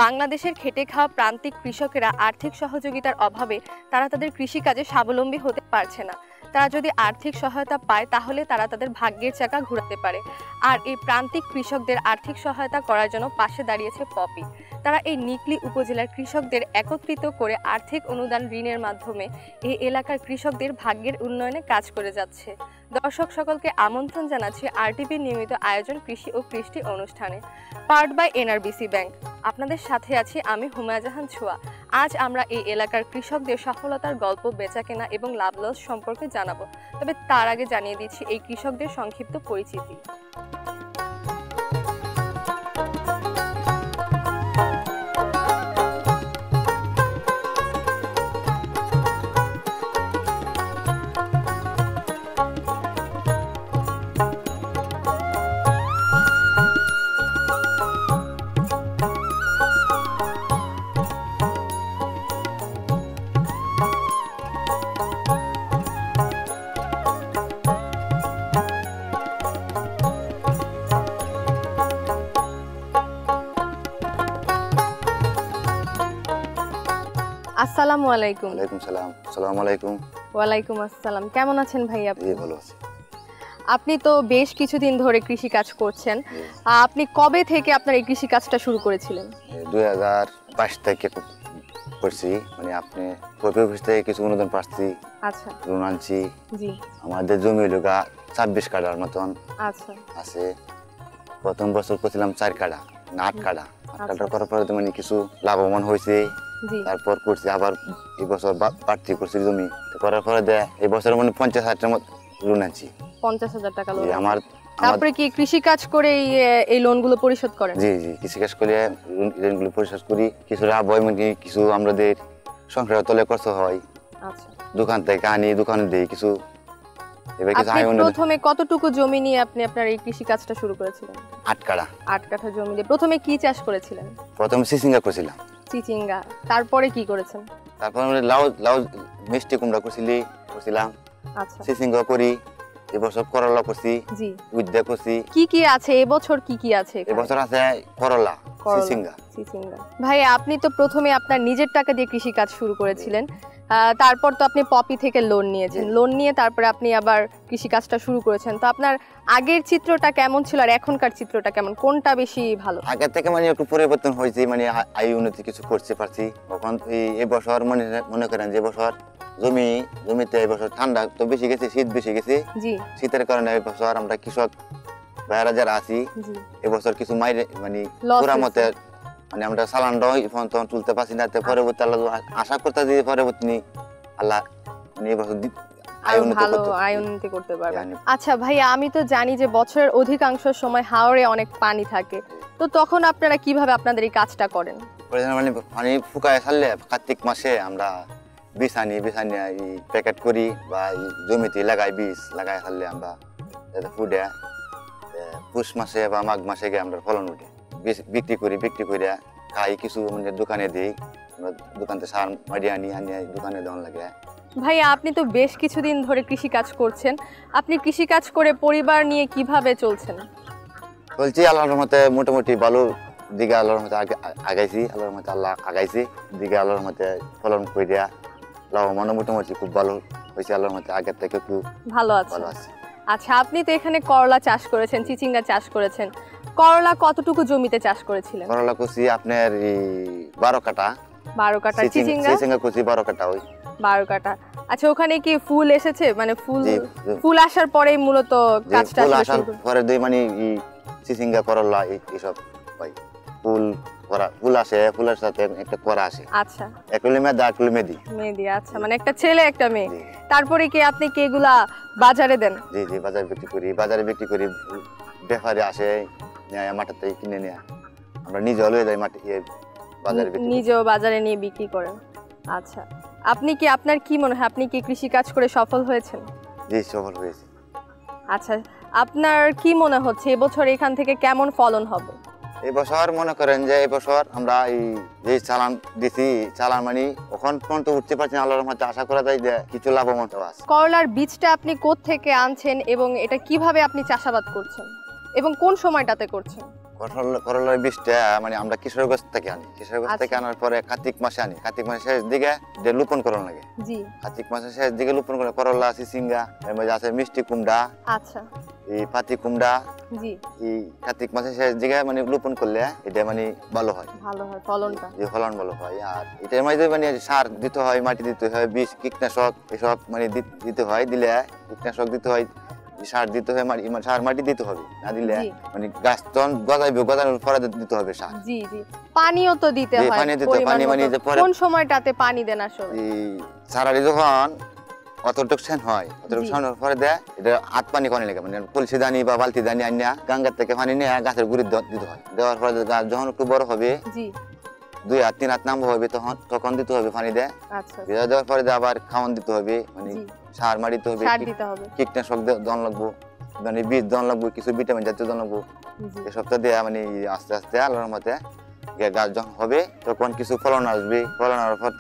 বাংলাদেশের খেটে খাওয়া প্রান্তিক কৃষকেরা আর্থিক সহযোগিতার অভাবে তারা তাদের কৃষিকাজে স্বাবলম্বী হতে পারছে না। তারা যদি আর্থিক সহায়তা পায় তাহলে তারা তাদের ভাগ্যের চাকা ঘোরাতে পারে। আর এই প্রান্তিক কৃষকদের আর্থিক সহায়তা করার জন্য পাশে দাঁড়িয়েছে পপি। তারা এই নিকলি উপজেলার কৃষকদের একত্রিত করে আর্থিক অনুদান ঋণের মাধ্যমে এই এলাকার কৃষকদের ভাগ্যের উন্নয়নে কাজ করে যাচ্ছে। দর্শক সকলকে আমন্ত্রণ জানাচ্ছি আরটিভির নিয়মিত আয়োজন কৃষি ও কৃষ্টি অনুষ্ঠানে। Powered by NRBC Bank. আপনাদের সাথে আছি আমি হুমায়রা জাহান ছোঁয়া। আজ আমরা এই এলাকার কৃষকদের সফলতার গল্প, বেচাকেনা এবং লাভ লস সম্পর্কে জানাবো। তবে তার আগে জানিয়ে দিচ্ছি এই কৃষকদের সংক্ষিপ্ত পরিচিতি। আসসালামু আলাইকুম। ওয়ালাইকুম সালাম। আসসালামু আলাইকুম। ওয়ালাইকুম আসসালাম। কেমন আছেন ভাই আপনি? ভালো আছি। আপনি তো বেশ কিছুদিন ধরে কৃষি কাজ করছেন। আপনি কবে থেকে আপনার এই কৃষি কাজটা শুরু করেছিলেন? 2022 থেকে করছি। মানে আপনি পপি অফিস থেকে কিছু অনুদান পাচ্ছি। আচ্ছা। লোন আনছি। জি। আমাদের জমি হলো 26 কাঠার মতন। আচ্ছা। আছে। প্রথম বছর করছিলাম 4 কাঠা, 8 কাঠা। 8 কাঠা করার পরে তো মানে কিছু লাভবান হয়েছে। তারপর করছি আবার এই বছর বাড়তি করছি জমি করার পরে এই বছর মানে 50,000 টাকার মতো লোন আনছি। 50,000 টাকা লোন। আমার তারপরে কি কৃষি কাজ করে এই লোনগুলো পরিশোধ করেন? জি জি, কৃষি কাজ করে ঋণগুলো পরিশোধ করি। কিছু লাভ হয়, মানে কিছু আমাদের সংসার তলে খরচ হয়। আচ্ছা। দোকান থেকে আনি, দোকানে দেই কিছু। এবার কিছু আয়। প্রথমে কতটুকু জমি নিয়ে আপনি আপনার এই কৃষি কাজটা শুরু করেছিলেন? 8 কাঠা। 8 কাঠা জমি দিয়ে প্রথমে কি চাষ করেছিলেন? প্রথমে চিচিঙ্গা করেছিলাম। চিচিঙ্গা। তারপরে কি করেছেন? তারপর মানে লাউ মিষ্টি কুমড়া করছিলাম। আচ্ছা। চিচিঙ্গা করি। এবছর করলা করছি। জি। উদ্দা করছি। কি আছে এবছর? কি আছে? এবছর আছে করলা, চিচিঙ্গা। ভাই, আপনি তো প্রথমে আপনার নিজের টাকা দিয়ে কৃষি কাজ শুরু করেছিলেন। তারপর তো আপনি পপি থেকে লোন নিয়েছেন। লোন নিয়ে তারপরে আপনি আবার কৃষি কাজটা শুরু করেছেন। তো আপনার আগের চিত্রটা কেমন ছিল আর এখনকার চিত্রটা কেমন? কোনটা বেশি ভালো? আগের থেকে মানে একটু পরিবর্তন হয়েছে, মানে আয় উন্নতি কিছু করতে পারছি। তখন এই বছর মনে করেন যে বছর জমিতে এই বছর ঠান্ডা তো বেশি গেছে, শীত বেশি গেছে। জি। শীতের কারণে এই বছর আমরা কৃষক ভাইরা যারা আছি এবছর কিছু মাইরে মানে পুরা মতে মানে আমরা সালানটাও তখন তুলতে পারছি না। পরবর্তী আল্লাহ আশা করতে যে পরবর্তী আল্লাহ মানে এবছর আয় উন্নতি করতে পারবেন। আচ্ছা ভাইয়া, আমি তো জানি যে বছরের অধিকাংশ সময় হাওরে অনেক পানি থাকে। তো তখন আপনারা কিভাবে আপনাদের এই কাজটা করেন? মানে পানি ফুকায় ছাড়লে কার্তিক মাসে আমরা বীজ আনি প্যাকেট করি বা জমিতে বীজ লাগাই ছাড়লে আমরা ফুটে পুষ মাসে বা মাঘ মাসে গিয়ে আমরা ফলন উঠে বিক্রি করে খাই। কিছু মানে দোকানে দিই, আমরা দোকানতে সার মারি আনি দোকানে দেওয়ান লাগে। ভাইয়া, আপনি তো বেশ কিছুদিন ধরে কৃষি কাজ করছেন। আপনি কৃষি কাজ করে পরিবার নিয়ে কিভাবে চলছেন? চলছি আল্লাহর রহমতে, মোটামুটি ভালো দিকে আল্লাহর রহমতে আগাইছি। আল্লাহর রহমতে আল্লাহ আগাইছি দিকে আল্লাহর রহমতে ফলন করিয়া লাভবান মোটামুটি খুব ভালো হয়েছে। আল্লাহর রহমতে আগের থেকে খুব ভালো আছে। আচ্ছা, আপনি তো এখানে করলা চাষ করেছেন, চিচিঙ্গা চাষ করেছেন। করলা কতটুকু জমিতে চাষ করেছিলেন? করলা করছি আপনার 12 কাঠা। 12 কাঠা। চিচিঙ্গা করছি 12 কাঠা। ওই 12 কাঠা। আচ্ছা, ওখানে কি ফুল এসেছে? মানে ফুল আসার পরেই মূলত কাজটা ফুল আসার পরে দুই মানে চিচিঙ্গা করলা এইসব হয়। ফুল আসে, ফুলের সাথে একটা করা আসে। আচ্ছা। একলি মেয়ে একলি মেদি। আচ্ছা, মানে একটা ছেলে একটা মেয়ে। তারপরে কি আপনি কি এগুলা বাজারে দেন? জি জি, বাজারে বিক্রি করি। ব্যাপারী আসে, মাঠে কিনে নিয়ে আমরা নিজেও লয়ে যাই মাঠে বাজারে বিক্রি। নিজেও বাজারে নিয়ে বিক্রি করেন। আচ্ছা, আপনার কি মনে হয় আপনি কি কৃষি কাজ করে সফল হয়েছেন? জি, সফল হয়েছি। আচ্ছা, আপনার কি মনে হচ্ছে এবছর এখান থেকে কেমন ফলন হবে? এই বছর মনে করেন যে এই বছর আমরা এই যে চালান দিছি, চালান মানে ওখান পর্যন্ত উঠতে পারছি না। আল্লাহর রহমতে আশা করা যায় যে কিছু লাভবান আছে। করলার বীজটা আপনি কোথা থেকে আনছেন এবং এটা কিভাবে আপনি চাষাবাদ করছেন এবং কোন সময়টাতে করছেন? করলার বীজটা মানে আমরা কিশোরগঞ্জ থেকে আনি, কিশোরগঞ্জ থেকে আনার পরে কার্তিক মাসে আনি, কার্তিক মাসের শেষ দিকে রোপণ করানো লাগে। কার্তিক মাসের শেষ দিকে রোপণ করে করলা আছে, সিঙ্গা, এর মধ্যে আছে মিষ্টি কুমড়া, আচ্ছা এই পাতি কুমড়া, এই কার্তিক মাসের শেষ দিকে মানে রোপণ করলে এটা মানে ভালো হয়, ফলনটা ফলন ভালো হয়। আর এটার মধ্যে মানে সার দিতে হয়, মাটি দিতে হয়, বীজ, কীটনাশক এসব মানে দিতে হয়, দিলে কীটনাশক দিতে হয়, সার দিতে হয়, সার মাটি দিতে হবে, না দিলে মানে গাছ তখন গজাইবে, গজানোর পরে দিতে হবে সার। পানিও তো দিতে হয়, পানি মানে কোন সময়টাতে পানি দেন আসলে? সারারি যখন অতটুক সেন হয়, অতটুক সেনের পরে দেয় এটা হাত পানি পানি লাগে, মানে কলসি দানি বা বালতি দানি আনিয়া গঙ্গার থেকে পানি নিয়ে গাছের গুড়ি দিতে হয়। দেওয়ার পরে গাছ যখন একটু বড় হবে, 2 হাত 3 হাত নামবো হবে, তখন দিতে হবে পানি দেয়। দেওয়ার পরে আবার খাওয়ান দিতে হবে, মানে সার মারিতে হবে, কীটনাশক দন লাগবো, মানে বীজ দন লাগবো, কিছু ভিটামিন জাতীয় দন লাগবো, এসবটা দেয়া মানে আস্তে আস্তে আল্লাহর মতে গাছ যখন হবে তখন কিছু ফলন আসবে। ফলন হওয়ার পর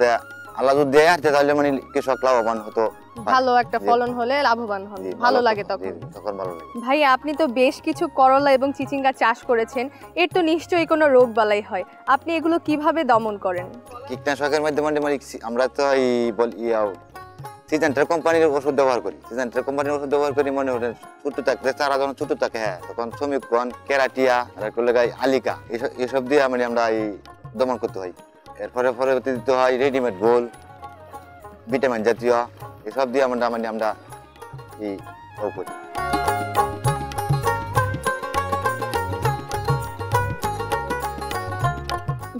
আল্লাহ যদি দেয় আসতে তাহলে মানে কৃষক লাভবান হতো, ভালো একটা ফলন হলে লাভবান হবে, ভালো লাগে তখন ভালো লাগে। ভাই আপনি তো বেশ কিছু করলা এবং চিচিঙ্গা চাষ করেছেন, এর তো নিশ্চয়ই কোনো রোগ বালাই হয়, আপনি এগুলো কিভাবে দমন করেন? কীটনাশকের মাধ্যমে আমরা তো এই সিজেন্টার কোম্পানির ওষুধ ব্যবহার করি, সিজেন্টার কোম্পানির ওষুধ ব্যবহার করি। মনে হয় ছোট থাকতে চারা যখন ছোট থাকে, হ্যাঁ তখন শ্রমিকগণ, কেরাটিয়া, আলিকা এসব দিয়ে মানে আমরা এই দমন করতে হয়। এরপরে পরবর্তী দিতে হয় রেডিমেড গোল, ভিটামিন জাতীয়, এসব দিয়ে আমরা এই করি।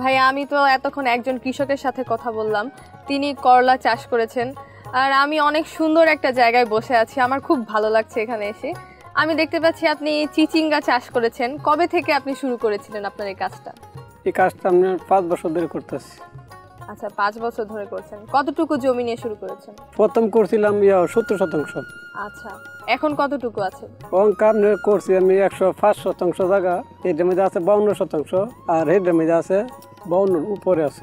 ভাই আমি তো এতক্ষণ একজন কৃষকের সাথে কথা বললাম, তিনি করলা চাষ করেছেন, আর আমি অনেক সুন্দর একটা জায়গায় বসে আছি, আমার খুব ভালো লাগছে এখানে এসে। আমি দেখতে পাচ্ছি আপনি চিচিঙ্গা চাষ করেছেন, কবে থেকে আপনি শুরু করেছিলেন আপনার এই কাজটা? এই কাজটা আমি 5 বছর ধরে করতেছি। আচ্ছা 5 বছর ধরে করছেন, কতটুকু জমি নিয়ে শুরু করেছেন? প্রথম করছিলাম 70%। আচ্ছা এখন কতটুকু আছে? কামনে করছি আমি 105% জায়গা, এটার মধ্যে আছে 52%, আর এটার মধ্যে আছে 52 উপরে আছে।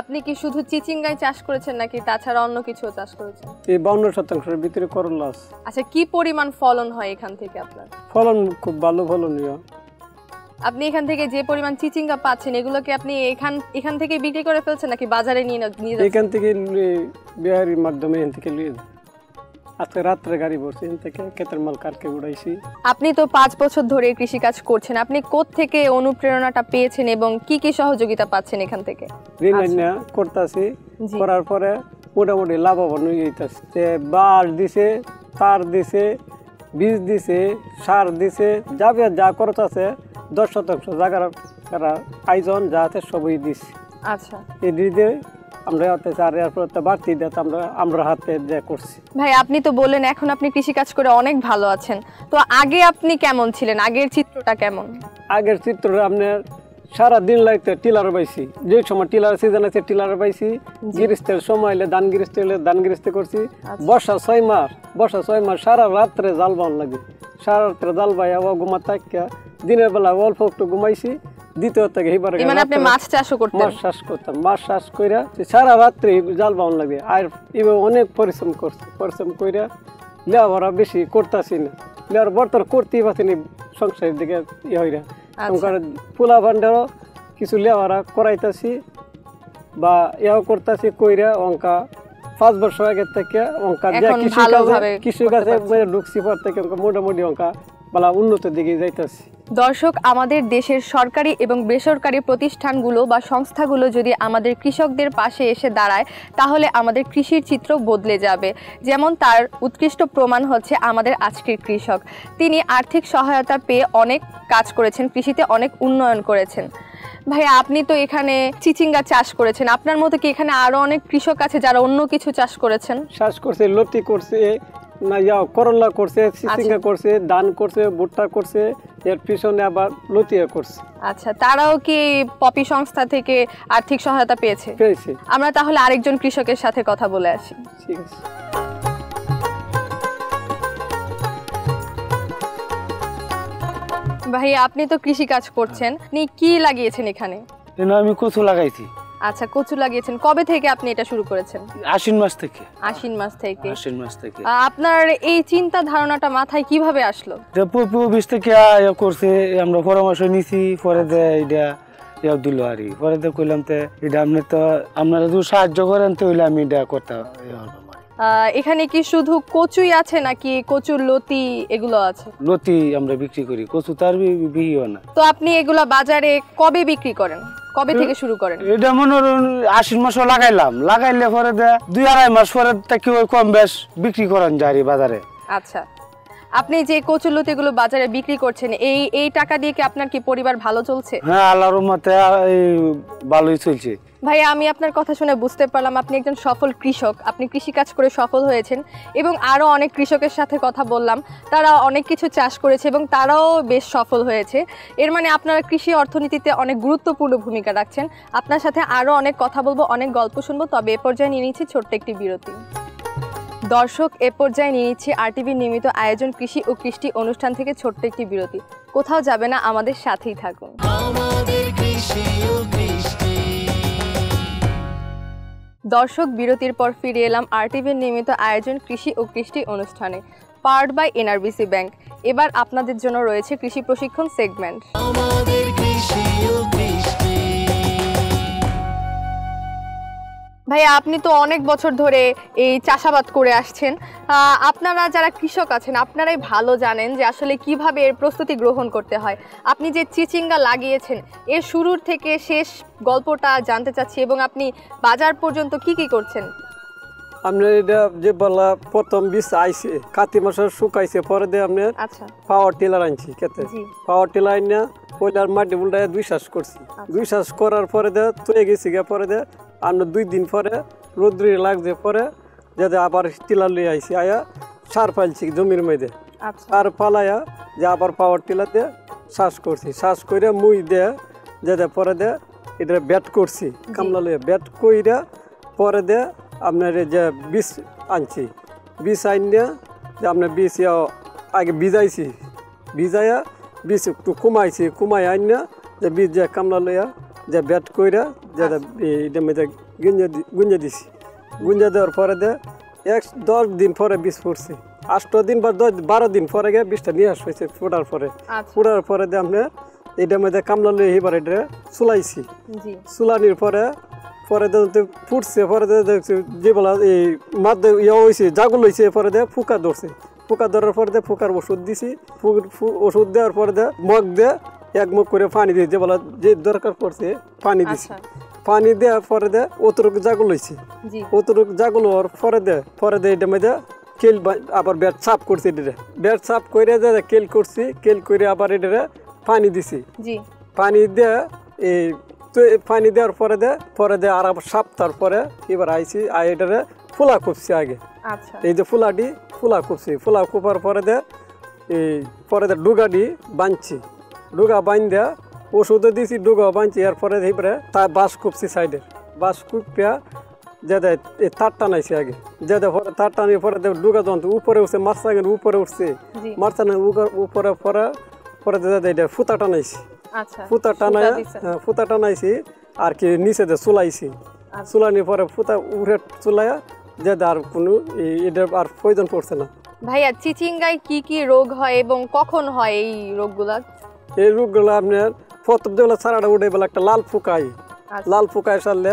আপনি কি শুধু চিচিঙ্গাই চাষ করেছেন নাকি তাছাড়া অন্য কিছু চাষ করেছেন? এই 52%-এর ভিতরে করলা আছে। আচ্ছা কি পরিমাণ ফলন হয় এখান থেকে আপনার? ফলন খুব ভালো ফলনীয়। আপনি এখান থেকে যে পরিমাণ চিচিঙ্গা পাচ্ছেন এগুলোকে আপনি এখান থেকে বিক্রি করে ফেলছেন নাকি বাজারে নিয়ে যাচ্ছেন? এখান থেকে বিহারির মাধ্যমে এখান থেকে নিয়ে যাই। আজকে রাত্রে গাড়ি ভরছি, এখান থেকে ক্ষেতের মাল কাটকে উড়াইছি। আপনি তো 5 বছর ধরে কৃষি কাজ করছেন, আপনি কোত্থেকে অনুপ্রেরণাটা পেয়েছেন এবং কি কি সহযোগিতা পাচ্ছেন এখান থেকে? ঋণ করতেছি, করার পরে মোটামুটি লাভবান হয়ে যাইতেছে। বাঁশ দিছে, তার দিছে, বীজ দিছে, সার দিছে, যা খরচ আছে 10% জায়গার আয়োজন যা আছে সবই দিছি। আচ্ছা এই দিয়ে আমরা বাড়তি আমরা হাতে করছি। ভাই আপনি তো বললেন এখন আপনি কৃষি কাজ করে অনেক ভালো আছেন, তো আগে আপনি কেমন ছিলেন? আগের চিত্রটা কেমন? আগের চিত্রটা আপনার সারা দিন লাগতে টিলার পাইছি, যে সময় টিলার সিজন আছে টিলার পাইছি, গৃহস্থের সময় হলে ধান গৃহস্থ করছি। বর্ষা 6 মাস সারা রাত্রে জাল বান লাগে, সারা রাত্রে জাল বাই আবার ঘুমা থাকিয়া দিনের বেলা অল্প একটু ঘুমাইছি। দ্বিতীয় থেকে মাছ চাষ করতাম, মাছ চাষ করে সারা রাত্রে জাল বাউন লাগে। আর এবার অনেক পরিশ্রম করে লেওয়ারা বেশি করতেছি না, লেওয়ার বর্তমান করতেই পারছি সংসারের দিকে হইরা পোলা ভান্ডারও কিছু লেওয়ারা করাইতেছি বা করতেছি কইরা অঙ্কা 5 বছর আগে থেকে অঙ্কা কৃষি কাজে ঢুকছি পর থেকে মোটামুটি অঙ্কা বলা উন্নতির দিকে যাইতেছি। দর্শক, আমাদের দেশের সরকারি এবং বেসরকারি প্রতিষ্ঠানগুলো বা সংস্থাগুলো যদি আমাদের কৃষকদের পাশে এসে দাঁড়ায় তাহলে আমাদের কৃষির চিত্র বদলে যাবে। যেমন তার উৎকৃষ্ট প্রমাণ হচ্ছে আমাদের আজকের কৃষক, তিনি আর্থিক সহায়তা পেয়ে অনেক কাজ করেছেন, কৃষিতে অনেক উন্নয়ন করেছেন। ভাই আপনি তো এখানে চিচিঙ্গা চাষ করেছেন, আপনার মতো কি এখানে আরো অনেক কৃষক আছে যারা অন্য কিছু চাষ করেছেন? চাষ করছে, লতি করছে, না করলা করছে, চিচিঙ্গা করছে, ধান করছে, ভুট্টা করছে, এর পিছনে আবার লতিয়া করছে। আচ্ছা, তারাও কি পপি সংস্থা থেকে আর্থিক সহায়তা পেয়েছে? আমরা তাহলে আরেকজন কৃষকের সাথে কথা বলে আসি। ঠিক আছে। ভাই আপনি তো কৃষি কাজ করছেন, আপনি কি লাগিয়েছেন এখানে? আমি কচু লাগাইছি। আচ্ছা, কচু লাগিয়েছেন কবে থেকে আপনি এটা শুরু করেছেন? আশ্বিন মাস থেকে। আশ্বিন মাস থেকে। আশ্বিন মাস থেকে। আপনার এই চিন্তা ধারণাটা মাথায় কিভাবে আসলো? অফিস থেকে করছে, আমরা পরামর্শ নিছি, পরে এটা দিল আর পরে কইলাম তো এটা আপনি তো আপনারা যদি সাহায্য করেন তাহলে আমি এটা করতে। এখানে কি শুধু কচুই আছে নাকি কচুর লতি এগুলো আছে? লতি আমরা বিক্রি করি, কচু তার বিক্রিও না। তো আপনি এগুলা বাজারে কবে বিক্রি করেন, কবে থেকে শুরু করেন? এটা মনে আশ্বিন মাসও লাগাইলে পরে 2-2.5 মাস পরে থেকে ওই কম বেশ বিক্রি করেন যায় বাজারে। আচ্ছা, আপনি যে কচুর লতিগুলো বাজারে বিক্রি করছেন এই টাকা দিয়ে কি আপনার কি পরিবার ভালো চলছে? হ্যাঁ, আল্লাহর রহমতে ভালোই চলছে। ভাই, আমি আপনার কথা শুনে বুঝতে পারলাম আপনি একজন সফল কৃষক, আপনি কৃষিকাজ করে সফল হয়েছেন এবং আরও অনেক কৃষকের সাথে কথা বললাম, তারা অনেক কিছু চাষ করেছে এবং তারাও বেশ সফল হয়েছে। এর মানে আপনারা কৃষি অর্থনীতিতে অনেক গুরুত্বপূর্ণ ভূমিকা রাখছেন। আপনার সাথে আরও অনেক কথা বলবো, অনেক গল্প শুনবো, তবে এ পর্যায়ে নিয়ে নিচ্ছি ছোট্ট একটি বিরতি। দর্শক, এ পর্যায়ে নিয়ে নিচ্ছি আরটিভির নিয়মিত আয়োজন কৃষি ও কৃষ্টি অনুষ্ঠান থেকে ছোট্ট একটি বিরতি। কোথাও যাবে না, আমাদের সাথেই থাকুন। দর্শক, বিরতির পর ফিরে এলাম আরটিভির নিয়মিত আয়োজন কৃষি ও কৃষ্টি অনুষ্ঠানে, পাওয়ার্ড বাই এনআরবিসি ব্যাংক। এবার আপনাদের জন্য রয়েছে কৃষি প্রশিক্ষণ সেগমেন্ট। ভাইয়া, আপনি তো অনেক বছর ধরে এই চাষাবাদ করে আসছেন। আপনারা যারা কৃষক আছেন আপনারাই ভালো জানেন যে আসলে কিভাবে এর প্রস্তুতি গ্রহণ করতে হয়। আপনি যে চিচিঙ্গা লাগিয়েছেন এর শুরুর থেকে শেষ গল্পটা জানতে চাচ্ছি এবং আপনি বাজার পর্যন্ত কি কি করছেন। আপনি এটা যে বলা প্রথম বীজ আইছে কাতি মাসে শুকাইছে, পরে দিয়ে আপনি আচ্ছা পাওয়ার টিলার আনছি খেতে। পাওয়ার টিলার আইনা পয়লার মাটি উল্টায় 2 শ্বাস করছি। 2 শ্বাস করার পরে দিয়ে তুলে গেছি গিয়ে, পরে দিয়ে আমরা 2 দিন পরে রোদ্রে লাগছে, পরে যাতে আবার টিলার লিয়ে আইছি, আয়া সার পাইছি জমির মধ্যে। সার পালাইয়া যে আবার পাওয়ার টিলার দিয়ে শ্বাস করছি, শ্বাস করে মুই দিয়ে যাতে পরে দিয়ে এটা ব্যাট করছি কামলা লিয়ে, ব্যাট কইরা পরে দিয়ে আপনার যে বীজ আনছি, বীজ আনিয়া যে আপনার বীজ আগে ভিজাইছি, ভিজাইয়া বীজ একটু কমাইছি, কমাই আনিয়া যে বীজ যে কামলা লইয়া যে ব্যাট কইরা যে এটা মধ্যে গুঞ্জে দিছি। গুঞ্জে দেওয়ার পরে দিয়ে 10 দিন পরে বীজ ফুটছে, 8 দিন বা 12 দিন পরে গিয়ে বীজটা নিয়ে আসছে। ফোটার পরে দিয়ে আপনার এটার মধ্যে কামলা লইয়া এবার এটা চুলাইছি। চুলানির পরে ফুটছে, পরে দেখছি যে বলা এই মাধ্যমে ইয়ে হয়েছে জাগুল হয়েছে, পরে দিয়ে ফুকা ধরছে। ফুকা ধরার পরে দিয়ে ফুকার ওষুধ দিছি, ওষুধ দেওয়ার পরে দিয়ে মগ দিয়ে 1 মগ করে পানি দিয়ে যে বলা যে দরকার পড়ছে পানি দিছি। পানি দেওয়ার পরে দিয়ে অতটুকু জাগুল হয়েছে, অতটুকু জাগুল হওয়ার পরে দিয়ে এটা মধ্যে কেল আবার ব্যাট সাফ করছি, এটা ব্যাট সাফ করে কেল করছি, কেল করে আবার এটা পানি দিছি। পানি দিয়ে এই তো পানি দেওয়ার পরে দিয়ে আর সপ্তাহ পরে এবার আইছি, এটারে ফুলা কুপছি আগে। এই যে ফুলা কুপছি, ফুলা কুপার পরে দিয়ে এই পরে দিয়ে ডুগাডি বাঁধছি, ডুগা বাঁধ দেওয়া ওষুধও দিয়েছি, ডুগাও বাঁধছি। এরপরে এইবারে তার বাঁশ কুপছি সাইডে, বাঁশ কুপিয়া যেতে এই তার টানাইছি আগে, যেতে পরে তার টানির পরে ডুগা যন্ত্র উপরে উঠছে, মাছটাঙের উপরে উঠছে, মাছটাঙের উপরে পরে এটা ফুতা টানাইছি। ফুতা টানাইছি আর কি নিচে দিয়ে চুলাইছি, চুলানির পরে ফুতা উঠে চুলাইয়া যে আর কোনো এটার আর প্রয়োজন পড়ছে না। ভাইয়া, চিচিঙ্গায় কি কি রোগ হয় এবং কখন হয় এই রোগগুলা? এই রোগগুলো আপনার প্রথম যেগুলো ছাড়াটা উঠে বেলা একটা লাল পোকাই, লাল পোকায় সারলে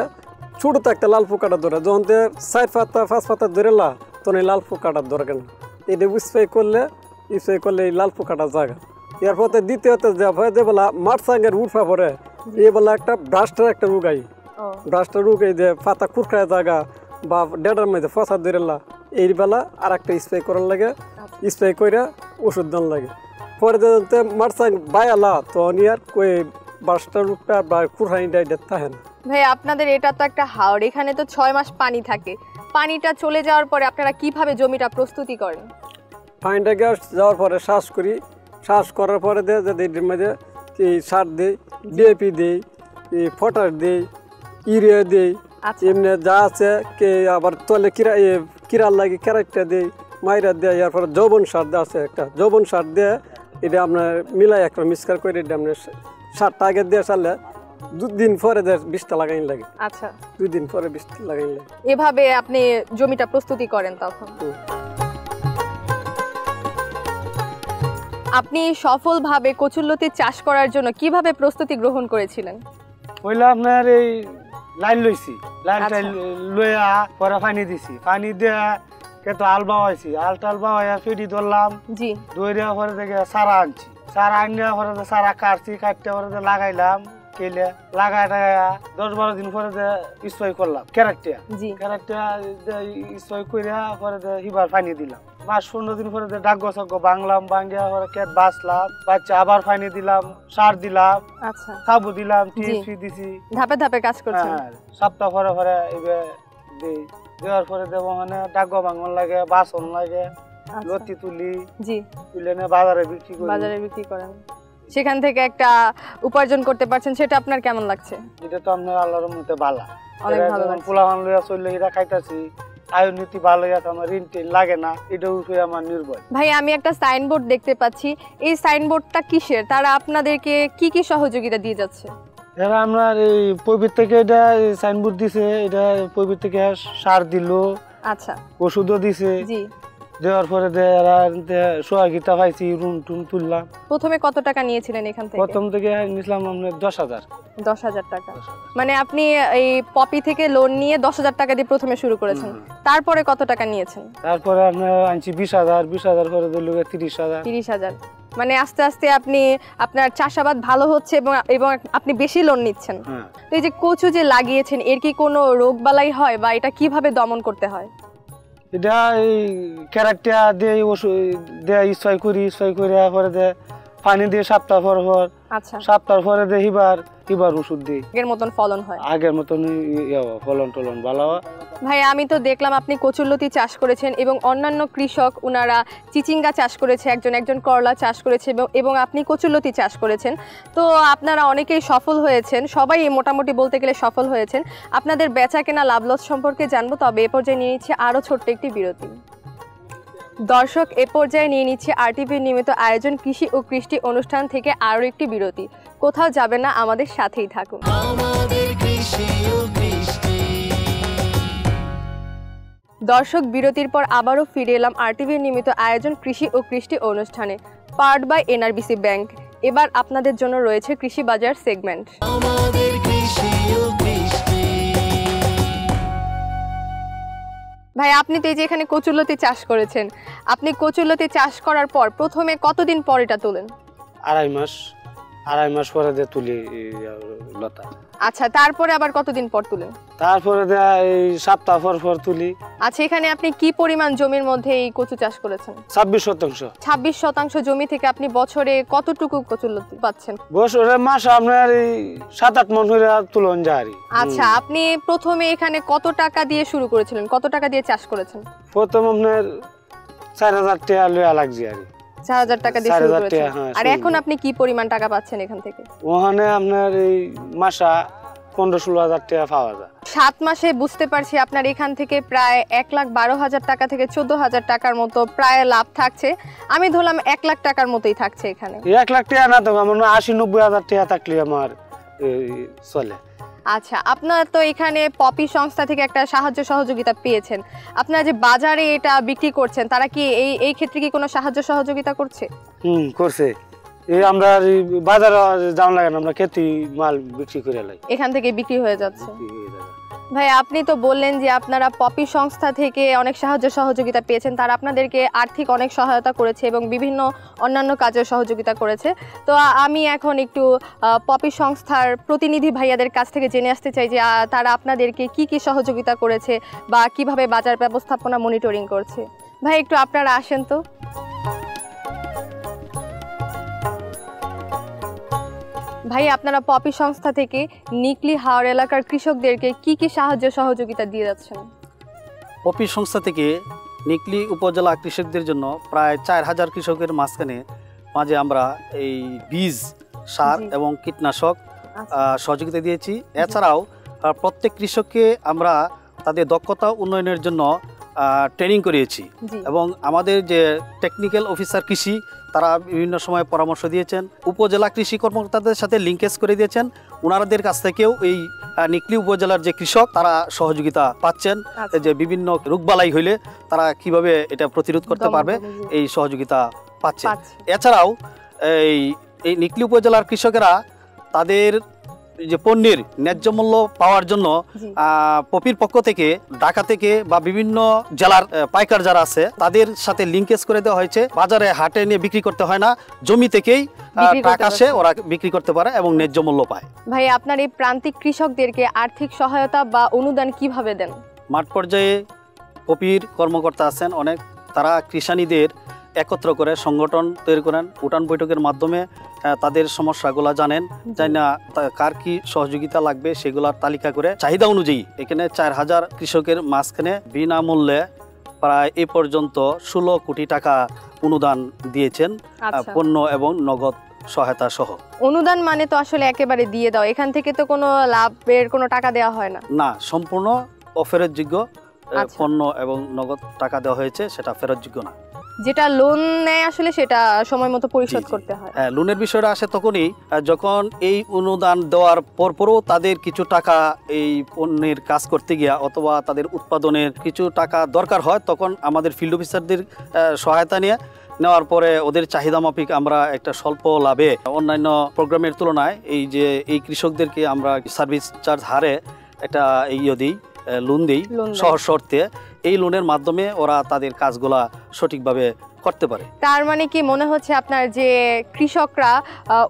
ছোটো একটা লাল পোকাটা ধরে, যখন 4 পাতা 5 পাতা ধরেলা তখন এই লাল পোকাটা দরকার না। এটা স্প্রে করলে এই লাল পোকাটা জায়গা। এরপর দ্বিতীয়ত যে বেলা মারসাঙ্গের উঠা পরে এই বেলা একটা ব্রাস্টার একটা রোগ আই, ব্রাস্টার রোগ এই যে পাতা কুরখায় জায়গা বা ডেডার মধ্যে ফসা ধরেলা, এই বেলা আর একটা স্প্রে করার লাগে, স্প্রে করে ওষুধ দেওয়ার লাগে। পরে যে মারসাং বায়ালা তখন আর কই ব্রাস্টার রোগটা বা কুরখাইটা এটা থাকে না। ভাই, আপনাদের এটা তো একটা হাওড়, এখানে তো 6 মাস পানি থাকে, পানিটা চলে যাওয়ার পরে আপনারা কিভাবে জমিটা প্রস্তুতি করেন? পানিটা যাওয়ার পরে শ্বাস করি, শ্বাস করার পরে দিয়ে যাতে এটার মধ্যে এই সার দেই, ডিএপি দেই, এই পটাশ দেই, ইউরিয়া দেই, এমনি যা আছে কে আবার তলে কিরার লাগে ক্যারেক্টার দেই, মাইরা দেয়। এরপরে যৌবন সার দেওয়া আছে একটা, যৌবন সার দিয়ে এটা আপনার মিলাই একটা মিক্সচার করে এটা আপনার সারটা আগে দিয়ে সারলে দুদিন পরে বীজটা লাগাই লাগে। আচ্ছা, 2 দিন পরে বীজটা লাগাই লাগে। এভাবে আপনি জমিটা প্রস্তুতি করেন তখন। আপনি সফলভাবে কচুরলতি চাষ করার জন্য কিভাবে প্রস্তুতি গ্রহণ করেছিলেন? পয়লা আপনার এই লাইন লইছি, লাইনটা লইয়া পরে পানি দিছি, পানি দিয়া কেতো আল বাওয়াইছি, আল বাওয়াইয়া ফিডি ধরলাম, জি, দইরা পরে দেখে সারা আনছি, সারা আনিয়া পরে সারা কাটছি, কাটতে পরে লাগাইলাম, কেলে লাগাই 10-12 দিন পরে স্প্রে করলাম ক্যারেক্টার, জি, ক্যারেক্টার স্প্রে কইরা পরে হিবার পানি দিলাম। মাস 15 দিন পরে ডাক গছক বাংলাম, বাঙ্গিয়া পরে কেট বাঁচলাম, বাচ্চা আবার পানি দিলাম, সার দিলাম, আচ্ছা, সাবু দিলাম, টিএসপি দিছি, ধাপে ধাপে কাজ করছেন। হ্যাঁ, সপ্তাহ পরে পরে এবার দেই, দেওয়ার পরে দেবো মানে ডাক ভাঙন লাগে, বাসন লাগে, লতি তুলি, জি, তুলে নিয়ে বাজারে বিক্রি করি, বাজারে বিক্রি করেন, সেখান থেকে একটা উপার্জন করতে পারছেন, সেটা আপনার কেমন লাগছে? এটা তো আপনার আল্লাহর মধ্যে বালা, অনেক ভালো লাগছে। পোলাপান লইয়া চললে এটা খাইতাছি, আয় নীতি ভালো আছে, আমার ঋণ টিন লাগে না, এটা উপরে আমার নির্ভর। ভাই, আমি একটা সাইনবোর্ড দেখতে পাচ্ছি, এই সাইনবোর্ডটা কিসের? তারা আপনাদেরকে কি কি সহযোগিতা দিয়ে যাচ্ছে? এরা আপনার এই পবিত্র থেকে এটা সাইনবোর্ড দিছে, এটা পবিত্র থেকে সার দিল, আচ্ছা, ওষুধও দিছে, জি, দেওয়ার পরে এরা সহযোগিতা পাইছি, রুম টুম তুললাম। প্রথমে কত টাকা নিয়েছিলেন এখান থেকে? প্রথম থেকে নিয়েছিলাম আপনার 10,000। 10,000 টাকা। মানে আপনি এই পপি থেকে লোন নিয়ে 10,000 টাকা দিয়ে প্রথমে শুরু করেছেন, তারপরে কত টাকা নিয়েছেন? তারপরে আপনার আনছি 20,000 করে দিল 30,000। 30,000। মানে আস্তে আস্তে আপনি আপনার চাষাবাদ ভালো হচ্ছে এবং আপনি বেশি লোন নিচ্ছেন। তো এই যে কচু যে লাগিয়েছেন, এর কি কোনো রোগ বালাই হয় বা এটা কিভাবে দমন করতে হয়? এটা এই ক্যারেক্টার দিয়ে ওষুধ দিয়ে স্প্রে করি, স্প্রে করে পরে পানি দিয়ে সপ্তাহ পর পর, আচ্ছা, সপ্তাহ পরে হিবার ওষুধ দিই, আগের মতন ফলন হয়, আগের মতন ফলন টলন ভালো। ভাই, আমি তো দেখলাম আপনি কচুরলতি চাষ করেছেন এবং অন্যান্য কৃষক ওনারা চিচিঙ্গা চাষ করেছে, একজন করলা চাষ করেছে এবং আপনি কচুরলতি চাষ করেছেন। তো আপনারা অনেকেই সফল হয়েছেন, সবাই মোটামুটি বলতে গেলে সফল হয়েছেন। আপনাদের বেচা কেনা লাভ লস সম্পর্কে জানবো, তবে এ পর্যায়ে নিয়ে নিচ্ছি আরও ছোট্ট একটি বিরতি। দর্শক, এ পর্যায়ে নিয়ে নিচ্ছি আরটিভির নিয়মিত আয়োজন কৃষি ও কৃষ্টি অনুষ্ঠান থেকে আরও একটি বিরতি। কোথাও যাবে না, আমাদের সাথেই থাকুন। দর্শক, বিরতির পর আবারও ফিরে এলাম আরটিভির নিয়মিত আয়োজন কৃষি ও কৃষ্টি অনুষ্ঠানে, পাওয়ার্ড বাই এনআরবিসি ব্যাংক। এবার আপনাদের জন্য রয়েছে কৃষি বাজার সেগমেন্ট। ভাই, আপনি তো এই যে এখানে কচুরলতি চাষ করেছেন, আপনি কচুরলতি চাষ করার পর প্রথমে কতদিন পর এটা তোলেন? 2.5 মাস পরে তুলি লতা। আচ্ছা, তারপরে আবার কতদিন পর তুলেন? তারপরে এই সপ্তাহ পর তুলি। আচ্ছা, এখানে আপনি কি পরিমাণ জমির মধ্যে এই কচু চাষ করেছেন? 26%। 26% জমি থেকে আপনি বছরে কতটুকু কচুরলতি পাচ্ছেন? বছরে মাসে আপনার এই 7-8 মণ করে তুলন যায়। আচ্ছা, আপনি প্রথমে এখানে কত টাকা দিয়ে শুরু করেছিলেন, কত টাকা দিয়ে চাষ করেছেন? প্রথম আপনার 4,000 টাকা লয়া লাগছে আর 4,000 টাকা দিয়ে শুরু করেছেন। আর এখন আপনি কি পরিমাণ টাকা পাচ্ছেন এখান থেকে? ওখানে আপনার এই মাসা 15-16,000 টাকা পাওয়া যায়। 7 মাসে বুঝতে পারছি আপনার এখান থেকে প্রায় 1,12,000 টাকা থেকে 14,000 টাকার মতো প্রায় লাভ থাকছে। আমি ধরলাম 1 লাখ টাকার মতোই থাকছে এখানে। 1 লাখ টাকা না তো, আমার 80-90,000 টাকা থাকলে আমার চলে। আচ্ছা, আপনার তো এখানে পপি সংস্থা থেকে একটা সাহায্য সহযোগিতা পেয়েছেন, আপনারা যে বাজারে এটা বিক্রি করছেন, তারা কি এই ক্ষেত্রে কি কোনো সাহায্য সহযোগিতা করছে? করছে। এই আমরা বাজারে যাওয়া লাগে না, আমরা খেতে মাল বিক্রি করে লাই, এখান থেকে বিক্রি হয়ে যাচ্ছে। ভাই, আপনি তো বললেন যে আপনারা পপি সংস্থা থেকে অনেক সাহায্য সহযোগিতা পেয়েছেন, তারা আপনাদেরকে আর্থিক অনেক সহায়তা করেছে এবং বিভিন্ন অন্যান্য কাজের সহযোগিতা করেছে। তো আমি এখন একটু পপি সংস্থার প্রতিনিধি ভাইয়াদের কাছ থেকে জেনে আসতে চাই যে তারা আপনাদেরকে কি কি সহযোগিতা করেছে বা কিভাবে বাজার ব্যবস্থাপনা মনিটরিং করছে। ভাই, একটু আপনারা আসেন তো। ভাই, আপনারা পপি সংস্থা থেকে নিকলি হাওর এলাকার কৃষকদেরকে কি কি সাহায্য সহযোগিতা দিয়ে যাচ্ছেন? পপি সংস্থা থেকে নিকলি উপজেলা কৃষকদের জন্য প্রায় 4,000 কৃষকের মাঝে আমরা এই বীজ, সার এবং কীটনাশক সহযোগিতা দিয়েছি। এছাড়াও প্রত্যেক কৃষককে আমরা তাদের দক্ষতা উন্নয়নের জন্য ট্রেনিং করিয়েছি জি। এবং আমাদের যে টেকনিক্যাল অফিসার কৃষি তারা বিভিন্ন সময় পরামর্শ দিয়েছেন, উপজেলা কৃষি কর্মকর্তাদের সাথে লিঙ্কেজ করে দিয়েছেন, ওনাদের কাছ থেকেও এই নিকলি উপজেলার যে কৃষক তারা সহযোগিতা পাচ্ছেন, আচ্ছা। যে বিভিন্ন রোগবালাই হইলে তারা কিভাবে এটা প্রতিরোধ করতে দমন পারবে করবে, জি। এই সহযোগিতা পাচ্ছেন। পাচ্ছে। এছাড়াও এই নিকলি উপজেলার কৃষকেরা তাদের যে পণ্যের ন্যায্য মূল্য পাওয়ার জন্য জি। পপির পক্ষ থেকে ঢাকা থেকে বা বিভিন্ন জেলার পাইকার যারা আছে তাদের সাথে লিঙ্কেজ করে দেওয়া হয়েছে। বাজারে হাটে নিয়ে বিক্রি করতে হয় না, জমি থেকেই বিক্রি করতে টাকা আসে, ওরা বিক্রি করতে পারে এবং ন্যায্য মূল্য পায়। ভাই, আপনার এই প্রান্তিক কৃষকদেরকে আর্থিক সহায়তা বা অনুদান কিভাবে দেন? মাঠ পর্যায়ে পপির কর্মকর্তা আছেন অনেক, তারা কৃষানীদের একত্র করে সংগঠন তৈরি করেন, উঠান বৈঠকের মাধ্যমে তাদের সমস্যাগুলো জানেন, জানি না কার কি সহযোগিতা লাগবে সেগুলোর তালিকা করে চাহিদা অনুযায়ী এখানে 4000 কৃষকের মাঝখানে বিনামূল্যে প্রায় এ পর্যন্ত 16 কোটি টাকা অনুদান দিয়েছেন, আচ্ছা। পণ্য এবং নগদ সহায়তা সহ। অনুদান মানে তো আসলে একেবারে দিয়ে দাও, এখান থেকে তো কোনো লাভের কোনো টাকা দেওয়া হয় না। না, সম্পূর্ণ অফেরতযোগ্য আচ্ছা। পণ্য এবং নগদ টাকা দেওয়া হয়েছে, সেটা ফেরতযোগ্য না। যেটা লোন নেয় আসলে সেটা সময় মতো পরিশোধ জি, জি। করতে হয়। হ্যাঁ, লোনের বিষয়টা আসে তখনই যখন এই অনুদান দেওয়ার পরপরও তাদের কিছু টাকা এই পণ্যের কাজ করতে গিয়া অথবা তাদের উৎপাদনের কিছু টাকা দরকার হয়, তখন আমাদের ফিল্ড অফিসারদের সহায়তা নিয়ে নেওয়ার পরে ওদের চাহিদা মাফিক আমরা একটা স্বল্প লাভে অন্যান্য প্রোগ্রামের তুলনায় এই কৃষকদেরকে আমরা সার্ভিস চার্জ হারে একটা দিই, লোন দিই লোন দেয়। সহজ শর্তে। এই লোনের মাধ্যমে ওরা তাদের কাজগুলা সঠিকভাবে করতে পারে। তার মানে কি মনে হচ্ছে আপনার যে কৃষকরা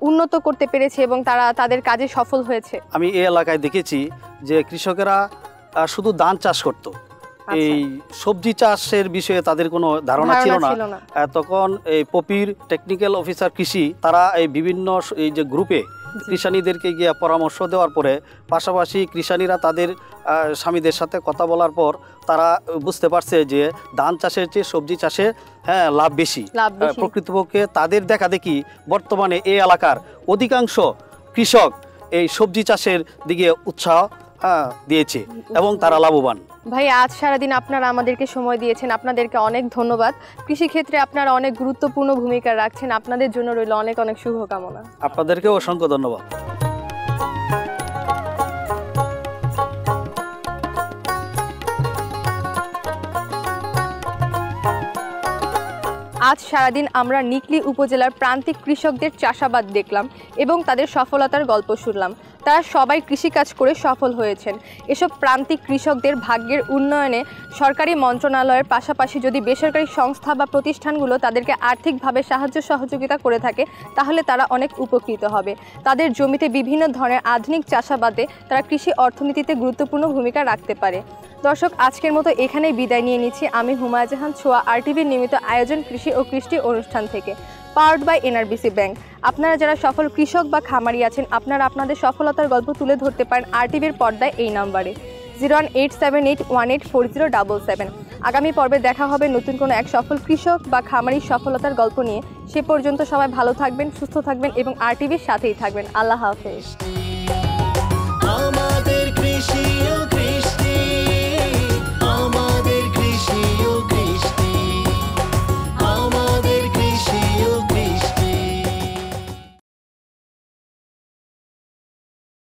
উন্নত করতে পেরেছে এবং তারা তাদের কাজে সফল হয়েছে? আমি এই এলাকায় দেখেছি যে কৃষকেরা শুধু ধান চাষ করত, এই সবজি চাষের বিষয়ে তাদের কোনো ধারণা ছিল না। তখন এই পপির টেকনিক্যাল অফিসার কৃষি তারা এই বিভিন্ন এই যে গ্রুপে কৃষানীদেরকে গিয়ে পরামর্শ দেওয়ার পরে পাশাপাশি কৃষানীরা তাদের স্বামীদের সাথে কথা বলার পর তারা বুঝতে পারছে যে ধান চাষের চেয়ে সবজি চাষে লাভ বেশি। প্রকৃতপক্ষে তাদের দেখা দেখি বর্তমানে এই এলাকার অধিকাংশ কৃষক এই সবজি চাষের দিকে উৎসাহ দিয়েছে এবং তারা লাভবান। ভাই, আজ সারাদিন আপনারা আমাদেরকে সময় দিয়েছেন, আপনাদেরকে অনেক ধন্যবাদ। কৃষিক্ষেত্রে আপনারা অনেক গুরুত্বপূর্ণ ভূমিকা রাখছেন, আপনাদের জন্য রইল অনেক অনেক শুভকামনা। আপনাদেরকেও অসংখ্য ধন্যবাদ। আজ সারাদিন আমরা নিকলি উপজেলার প্রান্তিক কৃষকদের চাষাবাদ দেখলাম এবং তাদের সফলতার গল্প শুনলাম। তারা সবাই কৃষিকাজ করে সফল হয়েছেন। এসব প্রান্তিক কৃষকদের ভাগ্যের উন্নয়নে সরকারি মন্ত্রণালয়ের পাশাপাশি যদি বেসরকারি সংস্থা বা প্রতিষ্ঠানগুলো তাদেরকে আর্থিকভাবে সাহায্য সহযোগিতা করে থাকে তাহলে তারা অনেক উপকৃত হবে। তাদের জমিতে বিভিন্ন ধরনের আধুনিক চাষাবাদে তারা কৃষি অর্থনীতিতে গুরুত্বপূর্ণ ভূমিকা রাখতে পারে। দর্শক, আজকের মতো এখানেই বিদায় নিয়ে নিচ্ছি আমি হুমায়রা জাহান, ছোঁয়া RTVর নিয়মিত আয়োজন কৃষি ও কৃষ্টি অনুষ্ঠান থেকে, পাওয়ার্ড বাই NRBC ব্যাংক। আপনারা যারা সফল কৃষক বা খামারি আছেন, আপনারা আপনাদের সফলতার গল্প তুলে ধরতে পারেন RTVর পর্দায় এই নাম্বারে 01878184077। আগামী পর্বে দেখা হবে নতুন কোনো এক সফল কৃষক বা খামারির সফলতার গল্প নিয়ে। সে পর্যন্ত সবাই ভালো থাকবেন, সুস্থ থাকবেন এবং RTVর সাথেই থাকবেন। আল্লাহ হাফেজ।